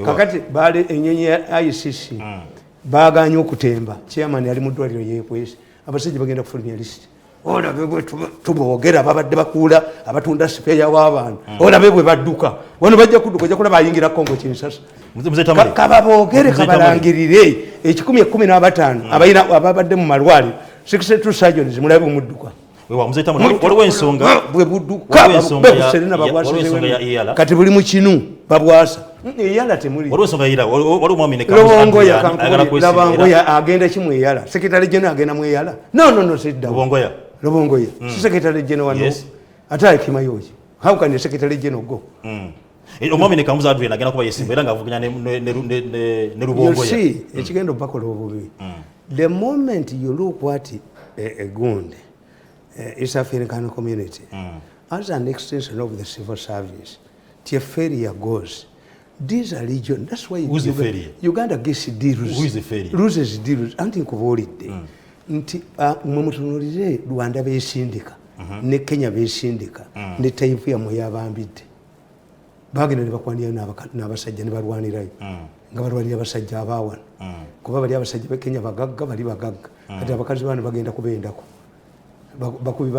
kakati bale enyenye ya ICC baganye okutemba chairman yali mudwaliro yekwese abasajja bagenda kufulumya list ola bebwe tubogera babadde bakula abatunda spare w'abantu ola bebwe badduka wano bajja kudduka jja kulaba ayingira Kongo Kinshasa kababogere kabalangirire ekikumi 15 abayina ababadde mu malwali 62 surgeons mulabe mudduka wewa mzee Tamale waliwo ensonga bwe budduka bebuserena babwasa kati buli mu kinu babwasa eyala temuli waliwo ensonga yira waliwo mwami ne Lobongo ya kankuli Lobongo ya agenda kimu eyala secretary general agenda mu eyala no sit down Lobongo ya secretary general wano ata kimayoji how can the secretary general go omwami ne kamuza adwe nagenda kuba yesimba era ngavuganya ne Lubongo ya ekigendo bakola obubi the moment you look what a gund East African community as an extension of the civil service till failure goes. These are region. That's why Uganda gets deals. Who is the failure? Loses deals. Anti kuvolide. Nti mumutunurize Rwanda besindika. Ne Kenya besindika. Ne taifu ya moyabambide. Bagina ne bakwaniya n'abasajja ne barwanirayo. Nga barwanira abasajja abawana. Kuba bali abasajja be Kenya bagagga bali bagagga. Kati abakazi bano bagenda kubendako. Bakubi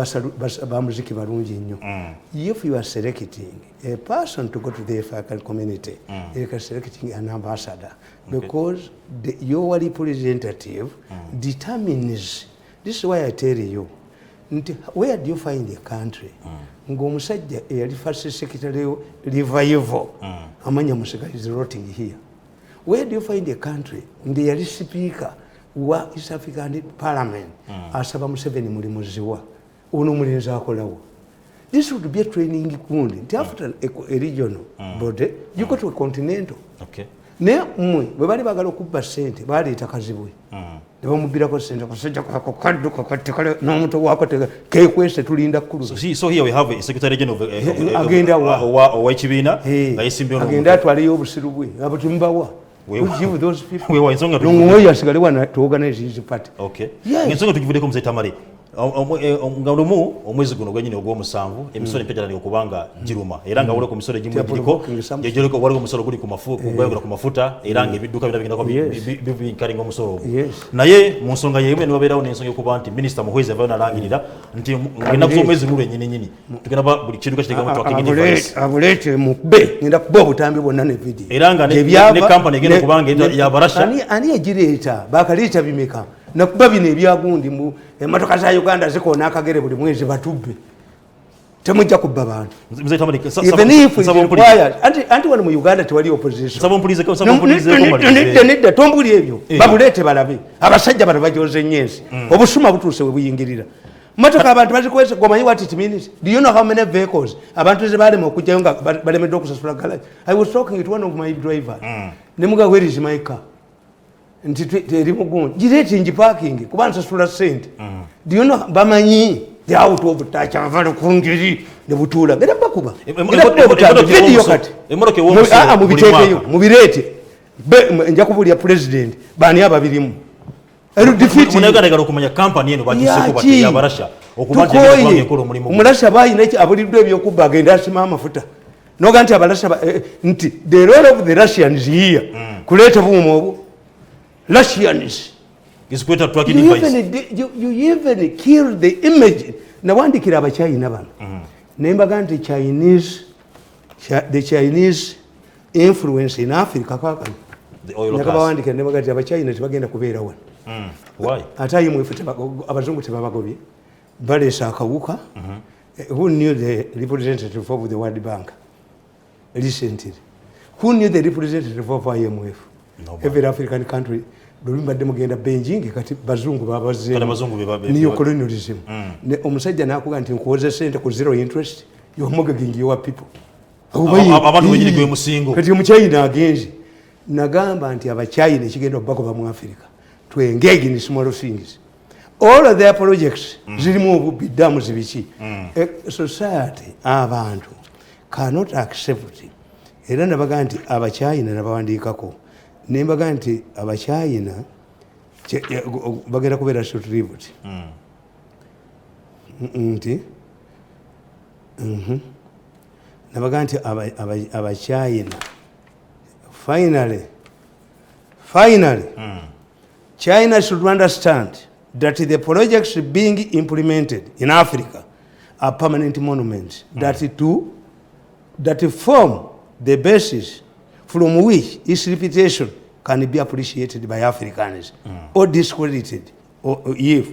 bamuziki barungi nnyo. If you are selecting a person to go to the African community, you are selecting an ambassador because your representative determines. This is why I tell you, where do you find a country? Ngomusajja yali first secretary revival amanya musika is rotting here. Where do you find a country? Ndi yali speaker wa East African Parliament asaba Museveni muri muziwa uno mulinza akolawo. This would be a training ground. After a regional body, you go to a continental. Okay. Ne mwe bwe bali bagala okubba sente bali takazibwe. Ne bamubira ko sente kasajja kako kadduka katekale n'omuntu wako ke kwese tulinda kuluza. So here we have a secretary general agenda wa chibina ngayisimbi ono. Agenda atwale yobusiru bwe abutimbawa. We give those people. We were nsonga tugivude asigale wana to organize his party. Okay. Nsonga tugivude ko mzee Tamale. Ngalomu omwezi guno gwenyine ogw'omusanvu emisoro empejana okubanga jiruma era nga wole ku misoro egimu giriko yejoleko waliwo omusoro guli ku mafuta era nga ebidduka birabigenda ko bibinkalinga omusoro ogwo naye mu nsonga yemwe ne babeerawo n'ensonga okuba nti minisita muhwezi avayo nalangirira nti ngenda kuza omwezi guno ennyini tugenda buli kintu kakiteekamu twakinga device abulete mukube ngenda kuba obutambi bwonna ne video era nga ne kampani egenda okubanga yabarasha ani egireeta bakaleeta bimeka nakuba bino ebyagundi mu emotoka za Uganda zikoona akagere buli mwezi batubbe temujja kubba bantu mzee Tamale even if it's required anti wano mu Uganda tewali opposition sabompulize ko nedda tombuli ebyo babulete balabe abasajja bano bajoze nyensi obusuma butuse we buyingirira motoka abantu bazikwese gomanyi what it means. Do you know how many vehicles abantu ze balema okujjayo nga balemedde okusasula garage? I was talking to one of my drivers nemuga where is my car nti teri mugundi gireti nji parking kuba nsasula sente. Do you know bamanyi the out of touch avalo kungiri ne butula genda bakuba video kati emoroke wo mubitekeyo mubirete nja kubulya president bani ababirimu ero defeat munagana galo kumanya company eno bakiseko bati yabarasha okubanje kwange ekolo mulimo umurasha bayina iki abulidwe byokuba agenda asima amafuta noga nti abarasha nti the role of the Russians here kuleta bumo obu Russians is quite a tracking device. You even kill the image. Na wandikira aba China bana. Nemba ganti the Chinese influence in Africa kaka. The oil gas. Nakaba wandikira nemba ganti aba China tibagenda kubeera wana. Why? Atayi mu ifute abazungu tebabagobye. Balesa akawuka. Who knew the representative of the World Bank recently? Who knew the representative of IMF? Every African country lumba demogenda Beijing kati bazungu babaze kana bazungu bebabe niyo colonialism ne omusajja nakuga nti nkoze sente ku zero interest yo mortgaging your people abantu benyiri gwe musingo kati mu China agenzi nagamba nti aba China kigenda bakoba mu Africa to engage in small things all of their projects zirimu obubidamu zibiki society abantu cannot accept era nabaga nti aba China nabawandikako nembaga nti abachina bagenda kubeera short lived nti nabaga nti abachina Finally, China should understand that the projects being implemented in Africa are permanent monuments that form the basis from which its reputation can be appreciated by Africans or discredited if.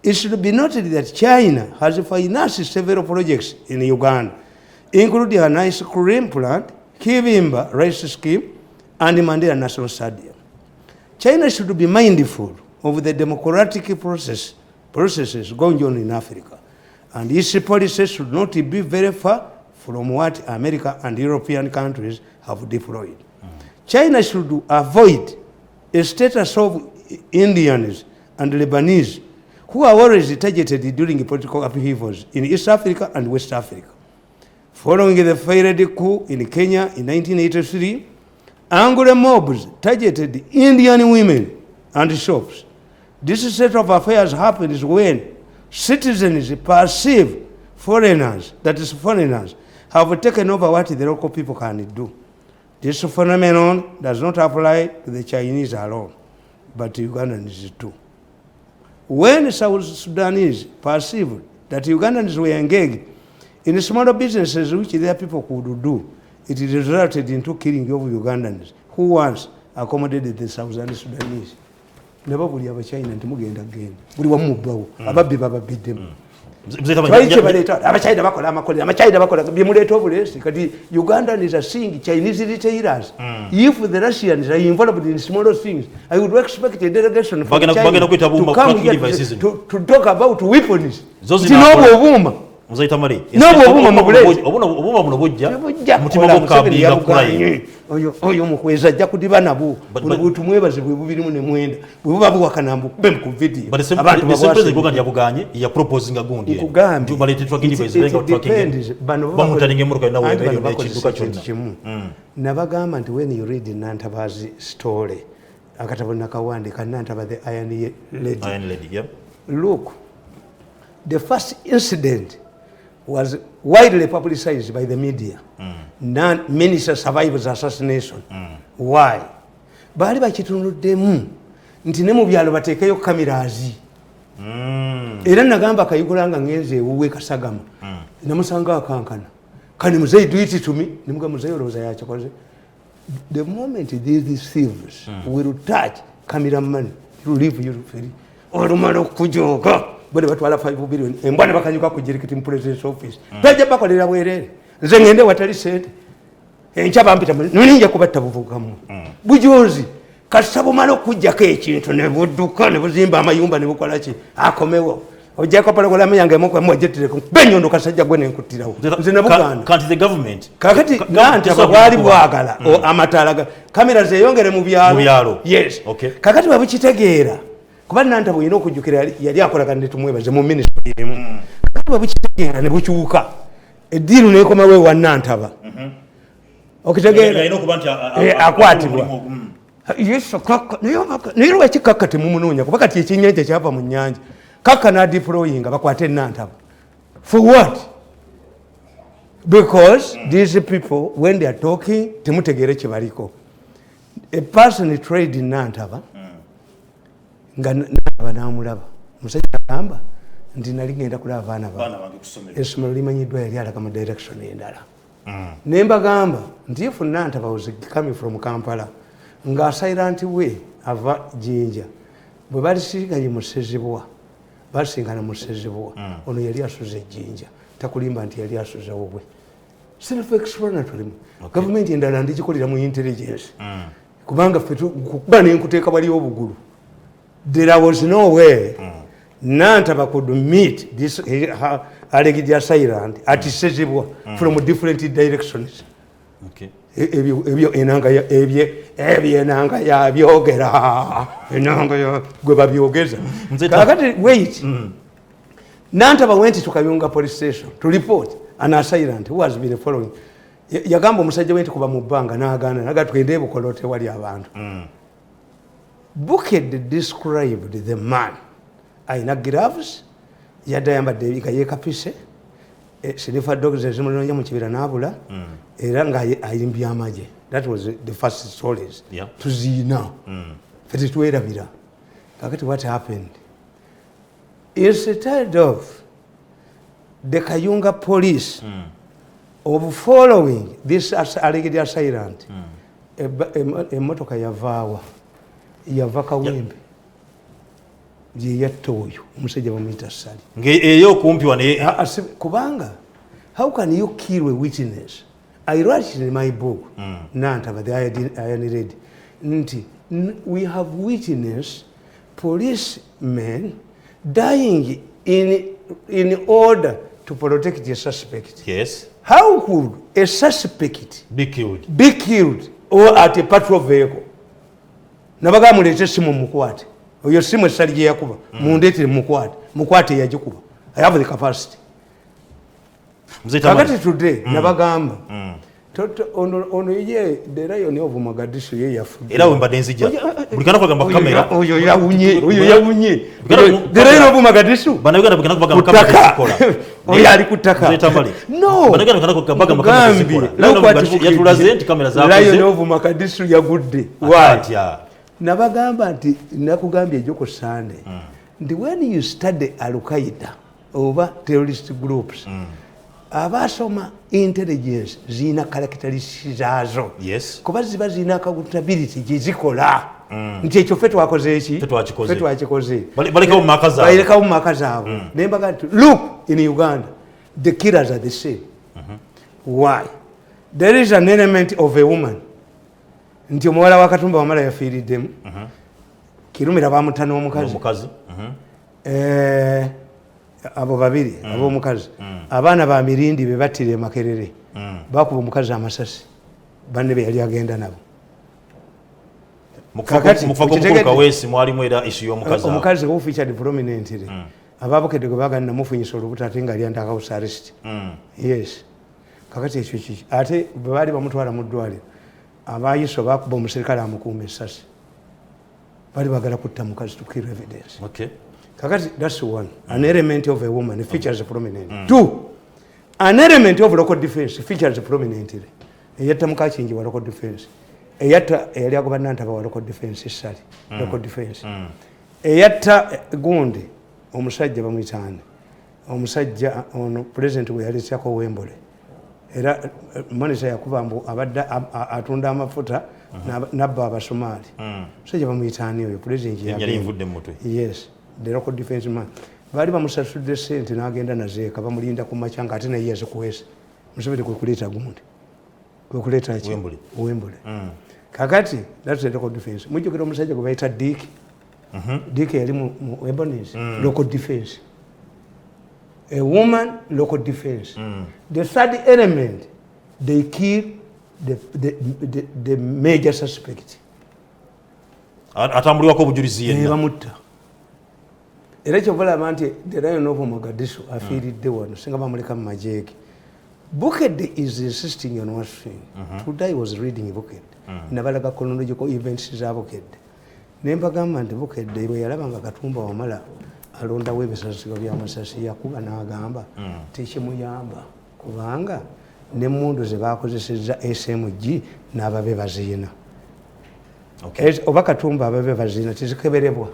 It should be noted that China has financed several projects in Uganda, including an ice cream plant, Kivimba rice scheme, and Mandela National Stadium. China should be mindful of the democratic processes going on in Africa, and its policies should not be very far from what America and European countries have deployed. China should avoid a status of Indians and Lebanese who are always targeted during political upheavals in East Africa and West Africa. Following the failed coup in Kenya in 1983, Angola mobs targeted Indian women and shops. This state of affairs happens when citizens perceive foreigners, that is foreigners, have taken over what the local people can do. This phenomenon does not apply to the Chinese alone, but Ugandans too. When South Sudanese perceived that Ugandans were engaged in smaller businesses which their people could do, it resulted into killing of Ugandans who once accommodated the South Sudanese. Never buli abachina ntimugenda genda buli wamubbawo ababbi bababiddemu abachina bakola amakolera amachina bakola byemuleeta obulesi kati Uganda is a seeing Chinese retailers. If the Russians are involved in smaller things, I would expect a delegation from China to come here to talk about weapons. Muzaita mari obuma mubulezi obuma muno bujja mutima gokabinga kulayi oyo mukweza ajja kudiba nabo butumwebaze bwe bubirimu ne mwenda bwe buba buwakanambu be mu video abantu babwase Uganda yabuganye ya proposing gundi kugambi tubalete tracking device lenga tracking bamutaninge muruka nawe ebyo ekiduka kyonna nabagamba nti when you read Nantabazi story akatabona kawande kanantaba the Iron Lady yep. Look, the first incident was widely publicized by the media. Non-minister survives assassination. Why? Bali bakitunudemu nti ne mu byalo batekeyo kamerazi. Era nagamba kayigulanga ngenze ewuwe Kasagama. Namusanga akankana. Kani muzeyi do it to me? Nimuga muzeyi oloza yakoze. The moment these thieves will touch cameraman, you leave you free. Olumalo kujoga. Bode batwala 5 billion embwana bakanyuka ku Jirikiti mu president's office taje bakolera bwerere nze ngende watali sente enchaba mpita ninja kubatta buvugamu bujozi kasabo malo kujjako ekintu ne budduka ne buzimba amayumba ne bukola ki akomewo ojjako pala kola yange moko mwajetire ku benyondo kasajja gwe nenkutirawo nze nabuganda can't the government kakati nanta bwali bwagala amatala kamera zeyongere mu byalo yes okay kakati babukitegeera kuba nanta bwino okujjukira yali akolaga ne tumwebaze mu ministry emu kuba bukitegera ne bukyuka ediru ne koma we wa nantaba okitegeera ino kuba nti akwatibwa yeso kaka niyo wakikakati mu munonya kuba kati ekinyanja kyava mu nyanja kaka na deploying bakwate nantaba for what? Because these people when they are talking temutegere kibaliko a person trade in nantaba nga banamulaba musajja agamba nti nali ngenda kulaba abaana bange kusomera essomero limanyiddwa yali alaga mu direction endala nemba gamba nti if Nantaba was coming from Kampala nga silent way ava Jinja bwe balisinganye mu Sezibwa basingana mu Sezibwa ono yali asuze Jinja takulimba nti yali asuze obwe self explanatory government endala ndikikolera mu intelligence kubanga fetu kuba nenkuteeka bali obugulu. There was no way Nantaba could meet this alleged assailant at Sezibwa from different directions. Okay. Ebyo enanga ya byogera enanga ya gwe babyogeza. Kakati wait. Nantaba went to Kayunga police station to report an assailant who has been following. Yagamba omusajja went kuba mu bbanga n'agaana nagatugende bukolote wali abantu. Buked described the man. Aina gloves, yadayambadde ebika yekapise, sinifa dogs ezimunonya mu kibira n'abula, era nga ayimbya amaje. that was the first stories. Yeah. Tuzina. Fete tuwerabira. Kakati what happened? Instead of the Kayunga police of following this alleged assailant, emotoka yavaawa yava Kawempe gye yatta oyo omusajja bamuyita Sali eyo kumpi wane kubanga how can you kill a witness? I write in my book Nantaba the Iron Red nti we have witnessed policemen dying in order to protect the suspect. Yes. How could a suspect be killed or at a patrol vehicle? Nabaga mulete simu mukwate. Oyo simu esali gye yakuba. Mundete mukwate. Mukwate yagikuba. I have the capacity. Kakati today nabagamba. Ono ye the Lion of Mogadishu ye yafudde. Era wemba denzija. Bulikana kwagamba kamera. Oyo yawunye. The Lion of Mogadishu. Banagana bukana kwagamba kamera sikola. Oyo ali kutaka. No. Banagana kwagamba kamera sikola. Yatulaze nti kamera zakoze. Lion of Mogadishu yagudde. Why? Nabagamba nti nakugambye ejoko Sunday. Nti when you study Al-Qaeda over terrorist groups, abasoma intelligence zina characteristics zazo. Yes. Kuba ziba zina accountability gizikola. Nti ekyo fe twakoze eki? Fe twakikoze. Baleka mu maka zaabwe. Nembaga nti look in Uganda the killers are the same. Why? There is an element of a woman. Nti omuwala wa Katumba Wamala yafiiriddemu. Kirumira bamutana omukazi. Abo babiri ab'omukazi. Abaana ba Mirindi be battira Makerere. Bakuba omukazi amasasi. Banne be yali agenda nabo. Mukufaka wesi mwalimu era issue y'omukazi. Omukazi who featured prominently. Ababukedde gwe bagana mufunyisa olubuto ate nga ali under house arrest. Yes. Kakati ekyo kiki. Ate bwe baali bamutwala mu ddwaliro. Abayiso bakuba omusirikale amukuuma essasi. Bali bagala kutta mukazi to kill evidence. Okay. Kakati that's one. An element of a woman features prominently. Two. An element of local defense features prominently. Eyatta mukachingi wa local defense. Eyatta eyali agobannanta ba local defense essali. Local defense. Eyatta gundi omusajja bamuyitane. Omusajja ono president we yali kyako Wembole. Era manager yakuba mbu abadda atunda amafuta nabba abasomali. Omusajja bamuyitane oyo president yali invudde mu mutwe. Yes. The local defense man. Bali bamusasudde sente n'agenda nazeeka bamulinda ku machanga ate naye yazikuweesa. Musubire kwe kuleeta gundi. Kwe kuleeta ki? Wembole. Kakati that's the local defense. Mujjukira omusajja gwe bayita Dick. Dick yali mu Ebonies. Local defense. A woman, local defense. The third element, they kill the major suspect. Atambuliwako obujulizi yenna. Bamutta. Era ekyo balaba nti the Lion of Mogadishu afiiridde wano singa bamuleka mu majeege. Bukedde is insisting on one thing. Today I was reading Bukedde. Nabalaga chronological events za Bukedde. Ne mbagamba nti Bukedde bwe yalaba nga Katumba Wamala alondawo ebisasiro by'amasasi yakuba n'agamba tekimuyamba kubanga n'emmundu ze baakozesezza SMG n'ababe baziina. Oba Katumba ababe baziina tezikeberebwa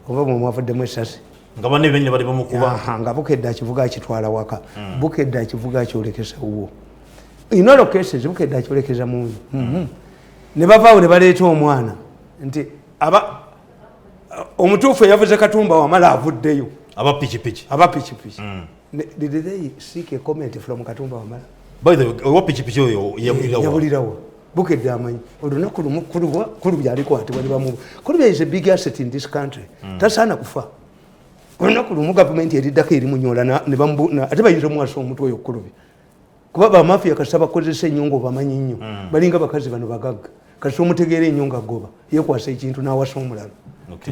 oba bwe mwavuddemu essasi. Nga banne bennyini bali bamukuba. Nga Bukedde akivuga akitwala waka. Bukedde akivuga akyolekesa wuwo. In all cases Bukedde akyolekeza munyu. Ne bavaawo ne baleeta omwana nti omutuufu yavuze Katumba Wamala avuddeyo. Aba pikipiki. Did they seek a comment from Katumba Wamala? By the way, owa pikipiki oyo yabulirawo. Bukedde amanyi olunaku lumu kulu byalikwatibwa wali bamu. Kulu is a big asset in this country. Tasaana kufa. Olunaku lumu gavumenti eriddako erimunyola ne bamu ate bayita omwasa omutwe oyo Kulubi. Kuba bamafiya kasaba bakozesa ennyungu bamanyi nnyo. Balinga bakazi bano bagagga. Kasi omutegeera ennyungu agoba yekwasa ekintu n'awasa omulala.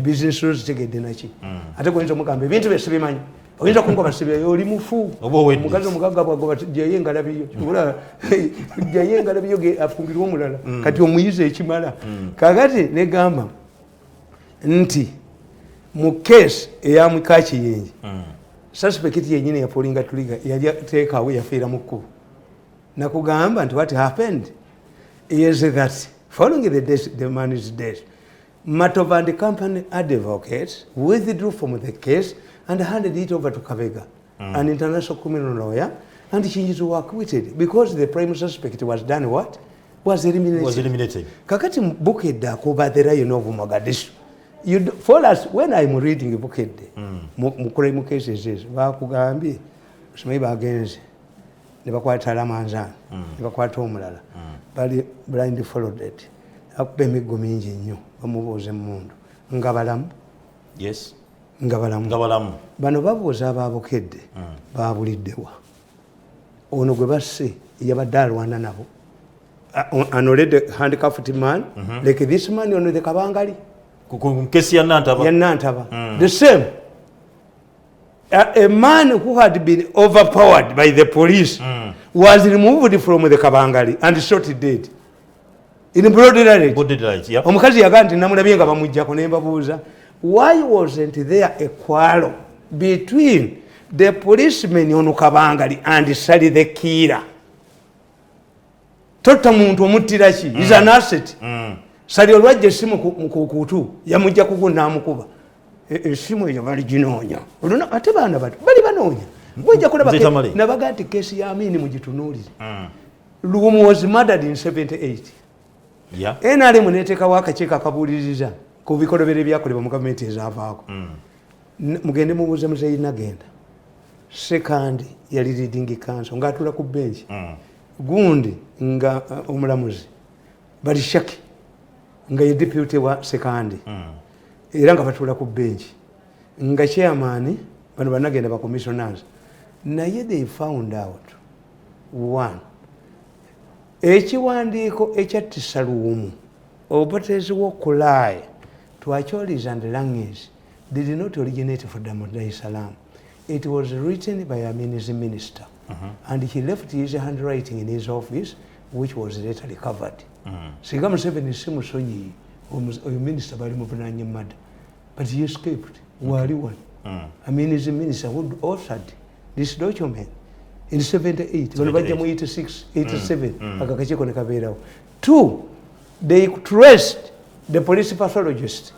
Business zitegedde naki. Ate kuyinza omugamba ebintu bye sibimanyi. Oyinza kungoba sibe oli mufu. Omukazi omugagga bwagoba jaye engalabiyo. Kibula jaye engalabiyo ge afungirwa omulala. Kati omuyize ekimala. Kakati negamba nti mu case eya Mukaki yenje. Suspect yennyini yapolinga tuliga yali teekawo yafiira mu kkubo. Nakugamba nti what happened? is that following the man is dead, Matova and the company advocates withdrew from the case and handed it over to Kavega, an international criminal lawyer, and he was acquitted because the prime suspect was done what? Was eliminated. Kakati Bukedda over the Lion of Mogadishu. For us, when I'm reading Bukedde, Mukuremu cases is Vakugambi, Smeba against never quite Talamanzan, never quite Omulala, but blind followed it. Akupemi Gominji nyo, bamubuuze mundu. Ngabalamu? Yes. Ngabalamu. Bano babuuza Ababukedde, baabuliddewa. Ono gwe basse yabadde alwana nabo. An already handcuffed man, like this man on the Kabangali. Kesi ya Nantaba. The same. A man who had been overpowered by the police was removed from the Kabangali and shot dead. In broad daylight. Yep. Omukazi yaganti namulabye nga bamujjako ne mbabuuza, why wasn't there a quarrel between the policeman on Kabangali and Sally the killer? Tota muntu omuttira ki? Is an asset. Sali olwajja essimu ku kutu yamujja kuku n'amukuba. Essimu eyo bali ginoonya. Oluna ate baana bato bali banoonya. Bwejja kulaba nabaga nti keesi ya Amini mugitunuulire. Lugumu was murdered in 78. Yeah. NRM neteekawo akakiiko akabuuliriza ku bikolobero ebyakolebwa mu gavumenti ezaavaako. Mugende mubuuze muzeeyi Nagenda. Second yali leading counsel ng'atuula ku benchi. Gundi nga omulamuzi bali shaki nga ye deputy wa Sekandi era nga batula ku bench nga chairman bano banagenda ba commissioners naye they found out one ekiwandiiko ekyattisa Luwumu obutezi w'okulaaya to Acholi's and Langes did not originate from Dar es Salaam. It was written by Amini's minister. And he left his handwriting in his office, which was later recovered. Siga Museveni simusonyi oyo minister bali muvunanye mada, but he escaped. Wali one. I mean, he's a minister who authored this document in 78. When bajja mu 86, 87, akakakiiko ne kabeerawo. Two, they traced the police pathologist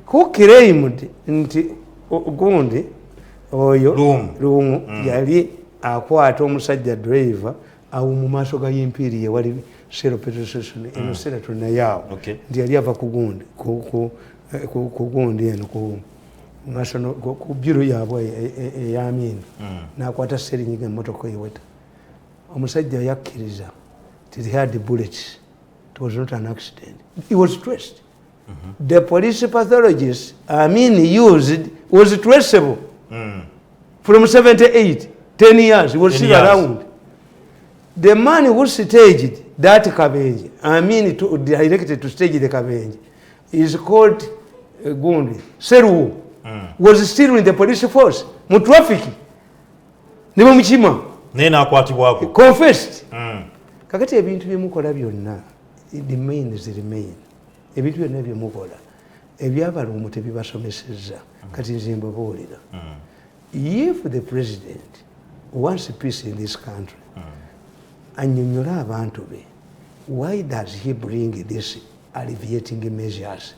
who claimed nti gundi oyo Luwumu yali akwata omusajja driver awo mu maaso ga impiri wali zero petrol station eno sera tunayawo nti yali ava ku gundi ku gundi eno ku national ku biro yaabwe eya Amini n'akwata serinyiga emmotoka eweta omusajja yakkiriza nti he had bullets. It was not an accident. He was traced. The police pathologist Amini used was traceable from 78. 10 years, he was still around. The man who staged that Kabenje, directed to stage the Kabenje, is called Gundi. Seru was still in the police force. Mutrafiki. Nibo mchima. Nena akwatibwako. Confessed. Kakati ebintu byemukola byonna, the main is the remain. Ebintu byonna byemukola. Ebyabalumbu tebibasomesezza. Kati nze mbabuulira. If the president wants peace in this country, annyonnyola abantu be, why does he bring this alleviating measures?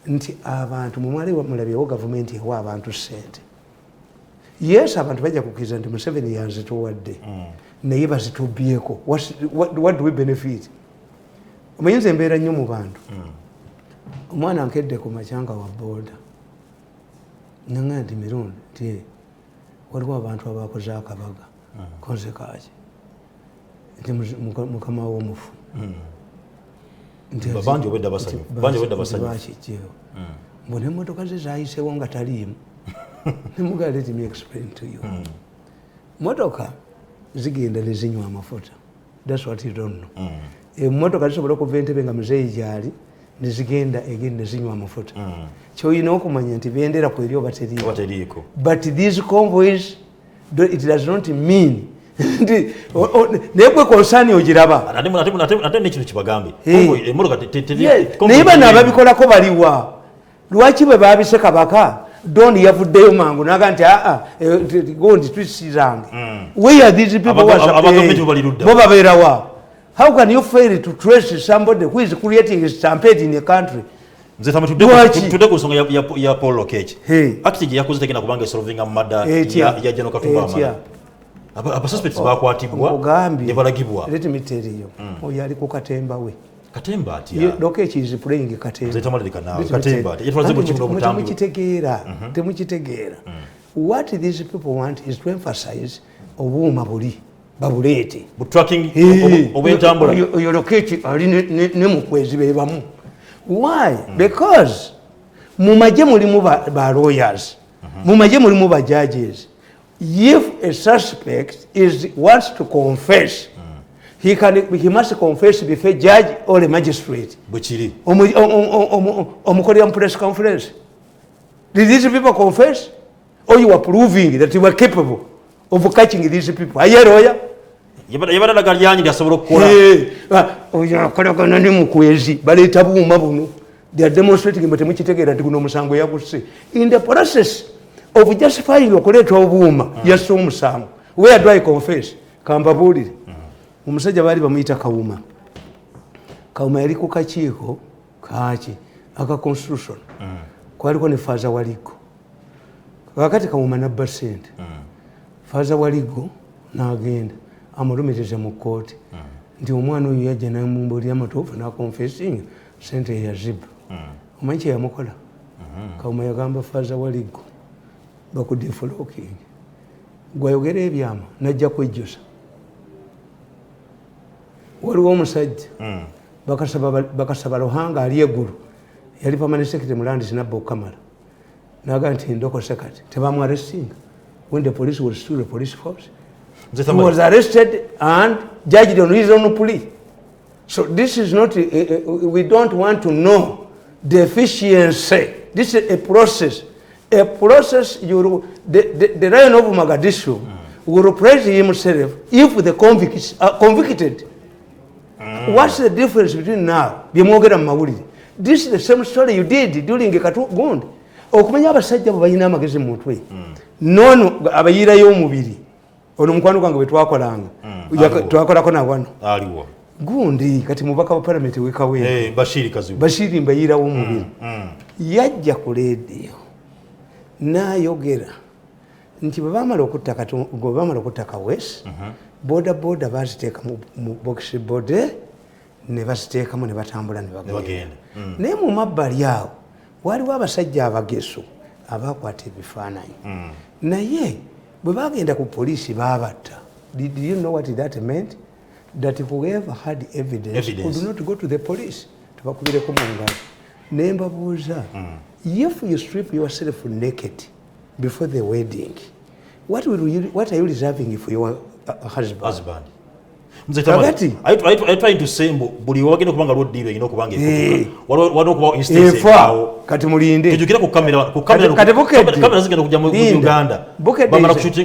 Nti abantu mulabyewo gavumenti ewa abantu ssente. Yes, abantu bajja kukkiriza nti Museveni yanzituwadde naye bazitubyeko. What do we benefit? Omuyinza embeera nnyo mu bantu. Omwana ankedde ku makyanga wa booda nanga nti Mirundi nti waliwo abantu abakoze akabaga koze kaaki nti mukama w'omufu bangi obwedda basanyufu mbona emmotoka ze zayisewo nga taliimu. Nemugaa let me explain to you. Motoka zigenda ne zinywa amafuta. That's what you don't know. Emmotoka zisobola okuva Entebbe nga muzeeyi gyali ne zigenda egenda ne zinywa amafuta. Kyolina okumanya nti bendera ku eri oba teriiko. But these convoys, it does not mean naye gwe konsani ogiraba ate nekino kibagambye naye bano ababikolako baliwa. Lwaki bwe baabise Kabaka Doni yavuddeyo mangu naga nti gondi twisizange. Where are these people bo babeerawa? How can you fail to trace somebody who is creating a stampede in a country? Tude ku nsonga ya Paul Lokech. Akiti gye yakoze tekina kubanga solvinga mada ya Jeno Katumba amala. Aba suspects bakwatibwa ne balagibwa. Let me tell you. Oyo ali ku Katemba we. Katemba ati ya. Lokech is playing Katemba. Zaitamale kanawe Katemba ati. Yetwaze mu kibuno butambi. Temuchitegeera. What these people want is to emphasize obuuma buli babulete. But tracking obentambula. Oyo Lokech ali ne mukwezi bebamu. Why? Because mumaje mulimu ba lawyers, mumaje mulimu ba judges. If a suspect wants to confess, he must confess before a judge or a magistrate. Buchiri. Omukori press conference. Did these people confess? Or you are proving that you were capable of catching these people? Are you a lawyer? Yabada galyanyi lyasobola okukola. Oya kolagana ne mukwezi baleta buuma buno. They are demonstrating but temukitegeera nti guno omusango yagusse. In the process of justifying okuleeta obuuma yasse omusango. Where do I confess? Kambabuulire. Omusajja baali bamuyita Kawuma. Kawuma yali ku kakiiko kaaki aka constitution. Kwaliko ne Faaza Waligo. Kakati Kawuma nabba ssente. Faaza Waligo n'agenda. Amulumirije mu kooti nti omwana oyo yajja n'amumbuulira amatuufu n'akonfesinga ssente yaziba. Omanyi kye yamukola? Kawuma yagamba Faaza Waligo bakudeflocking. Gwayogera ebyama najja kwejjusa. Waliwo omusajja bakasaba Luhanga ali eggulu yali permanent secretary mu Landis nabba Okamala n'agamba nti ndokose kati tebamwarestinga when the police was still the police force. He was arrested and judged on his own plea. So this is not, we don't want to know the efficiency. This is a process. A process, the Lion of Mogadishu will praise himself if the convicts are convicted. What's the difference between now? This is the same story you did during Katugund. Okumenya abasajja bayina amagezi mu mutwe. Nono abayirayo omubiri. Ono mukwano gwange bwe twakolanga twakolako na wano aliwo gundi kati mubaka wa parliament wekawe Bashiri mbayirawo omubiri yajja ku radio n'ayogera nti bwe baamala okuttaka West boda baziteeka mu box bode ne baziteekamu ne batambula ne bagenda naye mu mabbali awo waliwo abasajja abageso abakwata ebifaananyi naye bwe bagenda ku poliisi babatta. Did you know what that meant? That whoever had evidence could not go to the police. Tubakubireko mu ngalo. Ne mbabuuza, if you strip yourself naked before the wedding, what are you reserving for your husband? Mzee I trying to say buli wagenda kubanga road deal ino kubanga wano kuba instance kati mulinde tujukira ku kamera zigenda kujja mu Uganda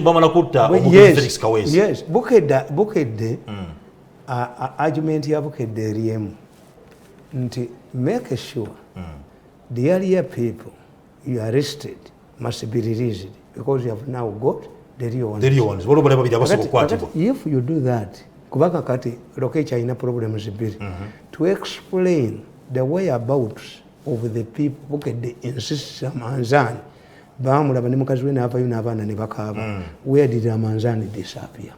bamala kutta Felix Kawezi. Yes, Bukedde argument ya Bukedde eriemu nti make sure the earlier people you arrested must be released because you have now got the real ones. If you do that, kubanga kati Lokech alina problems bbiri to explain the whereabouts of the people Bukedde insist Amanzani bamulaba ne mukazi we n'avayo n'abaana ne bakaaba. Where did Amanzani disappear?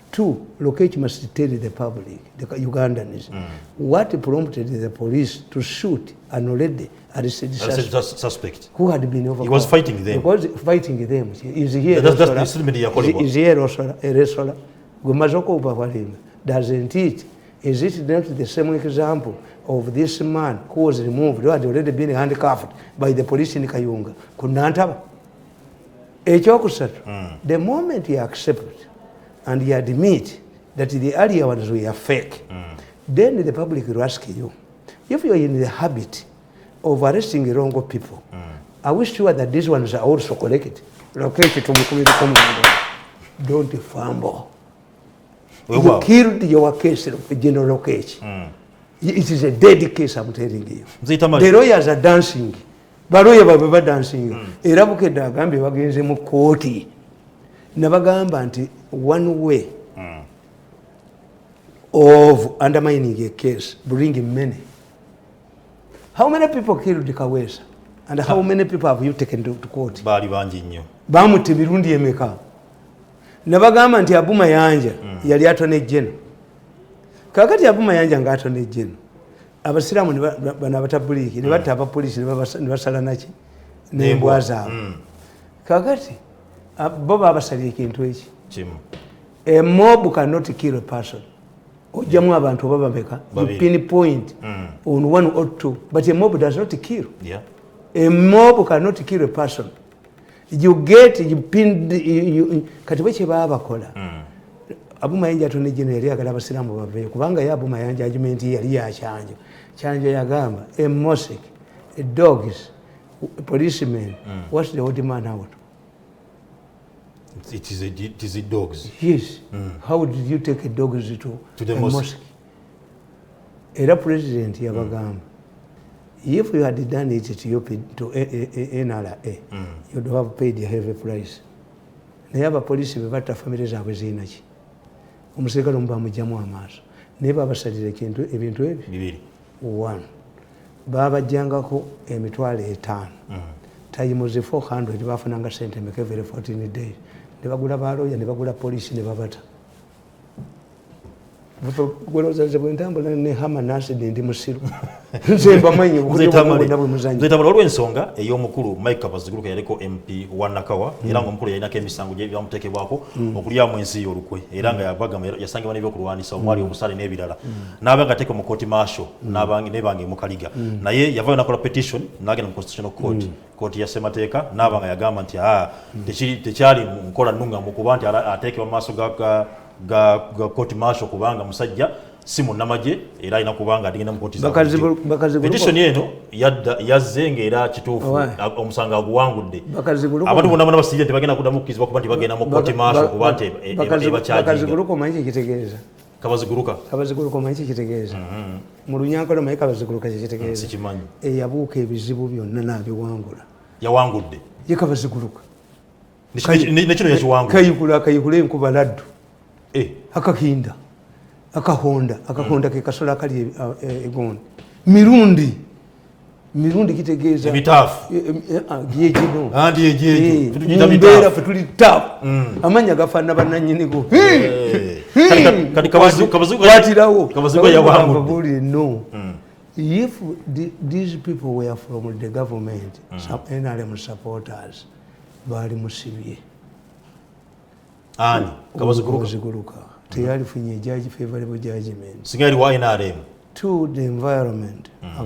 Two, Lokech must tell the public, the Ugandans, what prompted the police to shoot an already arrested suspect who had been overcome. He was fighting them. He was fighting them. Is here Eresola? Doesn't it? Is it not the same example of this man who was removed, who had already been handcuffed by the police in Kayunga? Kunantaba. The moment you accept and you admit that the earlier ones were fake, then the public will ask you, if you are in the habit of arresting the wrong people, are we sure that these ones are also correct? Don't fumble. You killed your case, General Lokech. It is a dead case, I'm telling you. The lawyers are dancing. Baroya baba dancing. Era Bukedde agambye bagenze mu kooti. Nabagamba nti one way of undermining a case, bringing many. How many people killed Kawesa? And how many people have you taken to court? Bali banji nnyo. Bamutte mirundi emeka. Ne bagamba nti Abu Mayanja yali atone jeno. Kakati Abu Mayanja nga atone jeno. Abasiramu bana batabuliki ne batta abapolisi ne basala naki n'embwa zaabwe. Kakati bo babasaliye ekintu eki. Kimu. A mob cannot kill a person. Ojamu abantu babameka. You pinpoint on one or two. But a mob does not kill. Yeah. A mob cannot kill a person. You get, you pin, kati bwe kyebaba bakola. Abu Mayanja atone jeno yali agala abasiramu baveyo kubanga ya Abu Mayanja argument yali ya Kyanjo. Kyanjo yagamba a mosque, a dogs, a policeman. What's the old man out? It is a dogs. Yes. How did you take a dogs to the mosque? Era president yabagamba. If you had done it to NRA, you would have paid a heavy price. Naye abapoliisi be batta famire zaabwe zirina ki? Omusirikale omu bamugyamu amaaso. Naye babasalira ebintu ebyo bibiri. One, babajjangako emitwalo 5. Tayimuzi 400 bafunanga ssente emeka every 14 days. Ne bagula baloya ne bagula poliisi ne babata. Gwelooza bwe ntambula ne hama n'accident ndi musiru. Nze mbamanyi Nzetamala olw'ensonga ey'omukulu Mike Kabaziguruka yaliko MP wa Nakawa era ng'omukulu yalinako emisango gye byamuteekebwako okulyamu ensi y'olukwe era nga yasangibwa n'ebyokulwanisa omwali obusaale n'ebirala n'aba nga ateeka mu court martial n'ebange mu Kaliga naye yavayo nakola petition n'agenda mu constitutional court kooti ya ssemateeka n'aba nga yagamba nti tekyali mu nkola nnungamu kuba nti ateekebwa mu maaso ga court martial kubanga musajja si munnamagye era alina kubanga adigenda mu kooti petition eno yazze ng'era kituufu omusango aguwangudde abantu bonna bonna basirire tebagenda kuddamu kukkizibwa kuba nti bagenda mu kooti martial kuba nti Bakaziguruka omanyi kikitegeeza. Kabaziguruka omanyi kikitegeeza. Mu Lunyankole omanyi Kabaziguruka kikitegeeza. Sikimanyi. Eyabuuka ebizibu byonna n'abiwangula. Yawangudde. Ye Kabaziguruka. Nekino yakiwangudde. Kayikula enkuba laddu. Akakinda. Akahonda ke kasolo akali egondi. Mirundi kitegeeza ebitaafu gyekino andi egyejo tutuyita bitaafu fetuli taafu amanya gafaanana bannannyinigo kati Kabaziguruka yawangudde. No, if these people were from the government, some NRM supporters bali musibye ani Kabaziguruka teyalifunye favorable judgment singa yali wa NRM to the environment